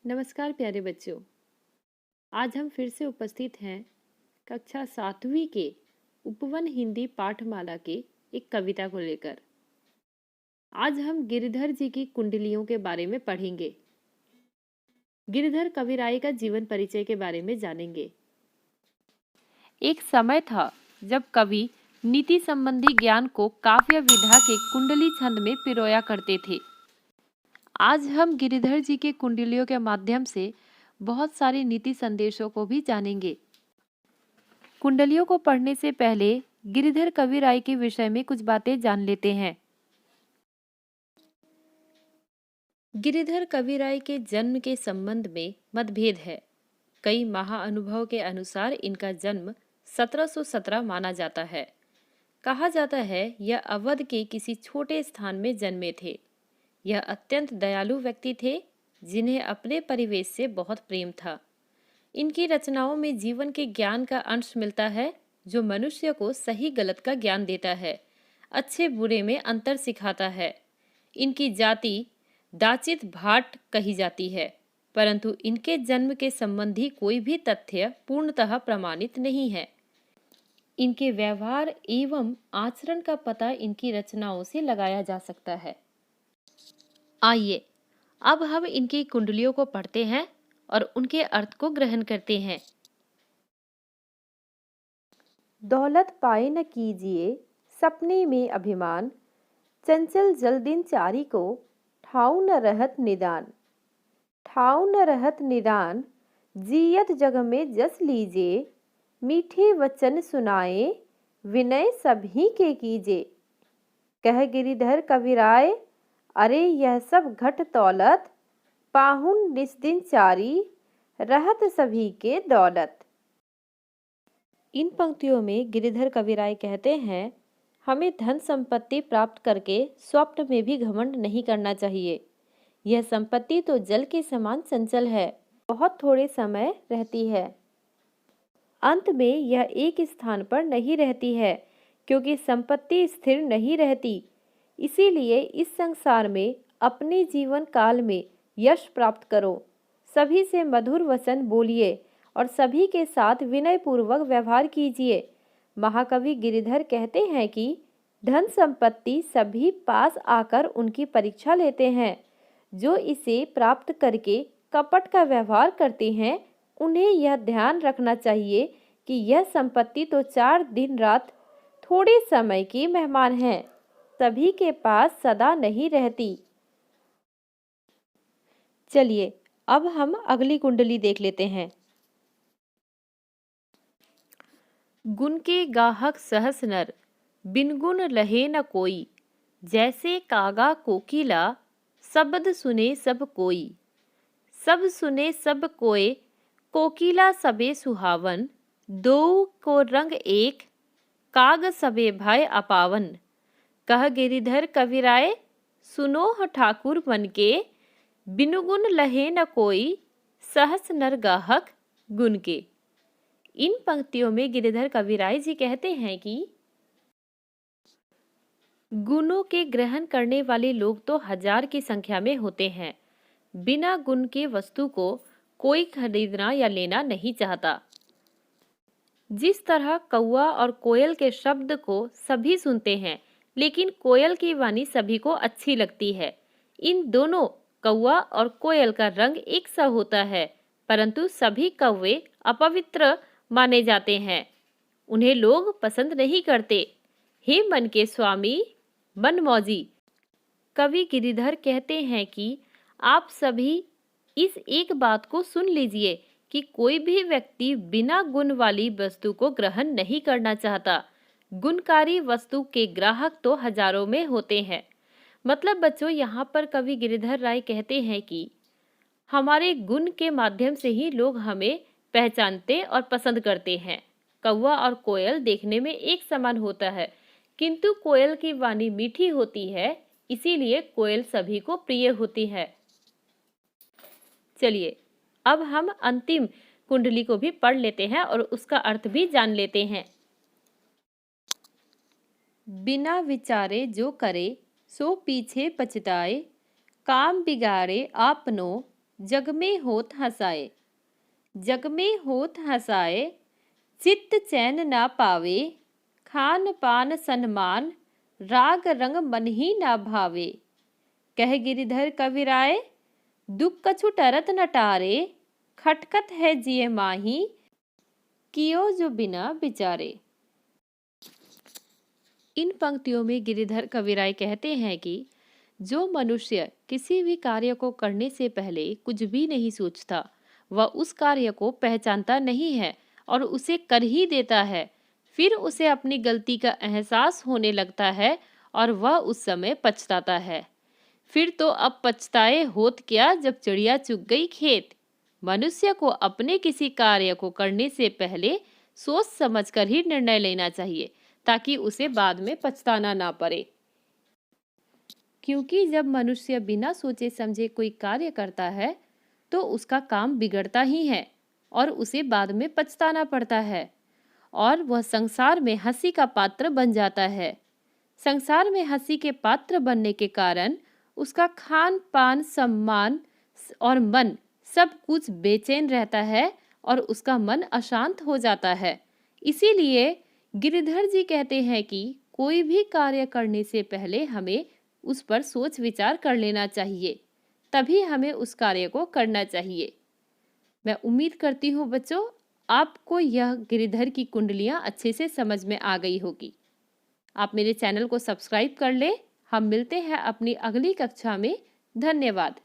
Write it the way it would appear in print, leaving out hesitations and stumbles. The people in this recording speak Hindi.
नमस्कार प्यारे बच्चों। आज हम फिर से उपस्थित हैं कक्षा 7वीं के उपवन हिंदी पाठमाला के एक कविता को लेकर। आज हम गिरिधर जी की कुंडलियों के बारे में पढ़ेंगे। गिरिधर कविराय का जीवन परिचय के बारे में जानेंगे। एक समय था जब कवि नीति संबंधी ज्ञान को काव्य विधा के कुंडली छंद में पिरोया करते थे। आज हम गिरिधर जी के कुंडलियों के माध्यम से बहुत सारे नीति संदेशों को भी जानेंगे। कुंडलियों को पढ़ने से पहले गिरिधर कविराय के विषय में कुछ बातें जान लेते हैं। गिरिधर कविराय के जन्म के संबंध में मतभेद है। कई महाअनुभव के अनुसार इनका जन्म 1717 माना जाता है। कहा जाता है यह अवध के किसी छोटे स्थान में जन्मे थे। यह अत्यंत दयालु व्यक्ति थे जिन्हें अपने परिवेश से बहुत प्रेम था। इनकी रचनाओं में जीवन के ज्ञान का अंश मिलता है जो मनुष्य को सही गलत का ज्ञान देता है, अच्छे बुरे में अंतर सिखाता है। इनकी जाति दाचित भाट कही जाती है, परंतु इनके जन्म के संबंधी कोई भी तथ्य पूर्णतः प्रमाणित नहीं है। इनके व्यवहार एवं आचरण का पता इनकी रचनाओं से लगाया जा सकता है। आइए अब हम इनकी कुंडलियों को पढ़ते हैं और उनके अर्थ को ग्रहण करते हैं। दौलत पाए न कीजिए सपने में अभिमान, चंचल जल दिन चारी को ठाऊ न रहत निदान। ठाऊ न रहत निदान जियत जग में जस लीजिए, मीठे वचन सुनाए विनय सभी के कीजे। कह गिरिधर कविराय अरे यह सब घट तौलत, पाहुन निस्दिन चारी रहत सभी के दौलत। इन पंक्तियों में गिरिधर कविराय कहते हैं हमें धन संपत्ति प्राप्त करके स्वप्न में भी घमंड नहीं करना चाहिए। यह संपत्ति तो जल के समान चंचल है, बहुत थोड़े समय रहती है। अंत में यह एक स्थान पर नहीं रहती है, क्योंकि संपत्ति स्थिर नहीं रहती। इसीलिए इस संसार में अपने जीवन काल में यश प्राप्त करो। सभी से मधुर वचन बोलिए और सभी के साथ विनय पूर्वक व्यवहार कीजिए। महाकवि गिरिधर कहते हैं कि धन संपत्ति सभी पास आकर उनकी परीक्षा लेते हैं। जो इसे प्राप्त करके कपट का व्यवहार करते हैं, उन्हें यह ध्यान रखना चाहिए कि यह संपत्ति तो 4 दिन रात थोड़े समय की मेहमान है, सभी के पास सदा नहीं रहती। चलिए अब हम अगली कुंडली देख लेते हैं। गुण के गाहक सहस नर, बिन गुण लहे न कोई। जैसे कागा कोकिला, शब्द सुने सब कोई। सब सुने सब कोय, कोकिला सबे सुहावन। दो को रंग एक, काग सबे भय अपावन। कह गिरिधर कविराय सुनो ह ठाकुर मन के, बिनु गुण लहे न कोई। सहस नर गाहक गुण के। इन पंक्तियों में गिरिधर कविराय जी कहते हैं कि गुणों के ग्रहण करने वाले लोग तो 1000 की संख्या में होते हैं। बिना गुण के वस्तु को कोई खरीदना या लेना नहीं चाहता। जिस तरह कौवा और कोयल के शब्द को सभी सुनते हैं, लेकिन कोयल की वाणी सभी को अच्छी लगती है। इन दोनों कौवा और कोयल का रंग एक सा होता है, परंतु सभी कौवे अपवित्र माने जाते हैं। उन्हें लोग पसंद नहीं करते। हे मन के स्वामी मनमौजी, कवि गिरिधर कहते हैं कि आप सभी इस एक बात को सुन लीजिए कि कोई भी व्यक्ति बिना गुण वाली वस्तु को ग्रहण नहीं करना चाहता। गुणकारी वस्तु के ग्राहक तो हजारों में होते हैं। मतलब बच्चों, यहाँ पर कवि गिरिधर राय कहते हैं कि हमारे गुण के माध्यम से ही लोग हमें पहचानते और पसंद करते हैं। कौवा और कोयल देखने में एक समान होता है, किंतु कोयल की वाणी मीठी होती है, इसीलिए कोयल सभी को प्रिय होती है। चलिए अब हम अंतिम कुंडली को भी पढ़ लेते हैं और उसका अर्थ भी जान लेते हैं। बिना विचारे जो करे, सो पीछे पछताए। काम बिगाड़े आपनो, जग में होत हसाए। जग में होत हसाए, चित्त चैन ना पावे, खान पान सन्मान, राग रंग मन ही ना भावे। कह गिरिधर कविराय, दुख कछु टरत न टारे, खटकत है जिय माही, कियो जो बिना विचारे। इन पंक्तियों में गिरिधर कविराय कहते हैं कि जो मनुष्य किसी भी कार्य को करने से पहले कुछ भी नहीं सोचता, वह उस कार्य को पहचानता नहीं है और उसे कर ही देता है। फिर उसे अपनी गलती का एहसास होने लगता है और वह उस समय पछताता है। फिर तो अब पछताए होत क्या जब चिड़िया चुग गई खेत। मनुष्य को अपने किसी कार्य को करने से पहले सोच समझकर ही निर्णय लेना चाहिए, ताकि उसे बाद में पछताना ना पड़े। क्योंकि जब मनुष्य बिना सोचे समझे कोई कार्य करता है तो उसका काम बिगड़ता ही है और उसे बाद में पछताना पड़ता है और वह संसार में हंसी का पात्र बन जाता है। संसार में हंसी के पात्र बनने के कारण उसका खान पान सम्मान और मन सब कुछ बेचैन रहता है और उसका मन अशांत हो जाता है। इसीलिए गिरिधर जी कहते हैं कि कोई भी कार्य करने से पहले हमें उस पर सोच विचार कर लेना चाहिए, तभी हमें उस कार्य को करना चाहिए। मैं उम्मीद करती हूँ बच्चों, आपको यह गिरिधर की कुंडलियाँ अच्छे से समझ में आ गई होगी। आप मेरे चैनल को सब्सक्राइब कर लें। हम मिलते हैं अपनी अगली कक्षा में। धन्यवाद।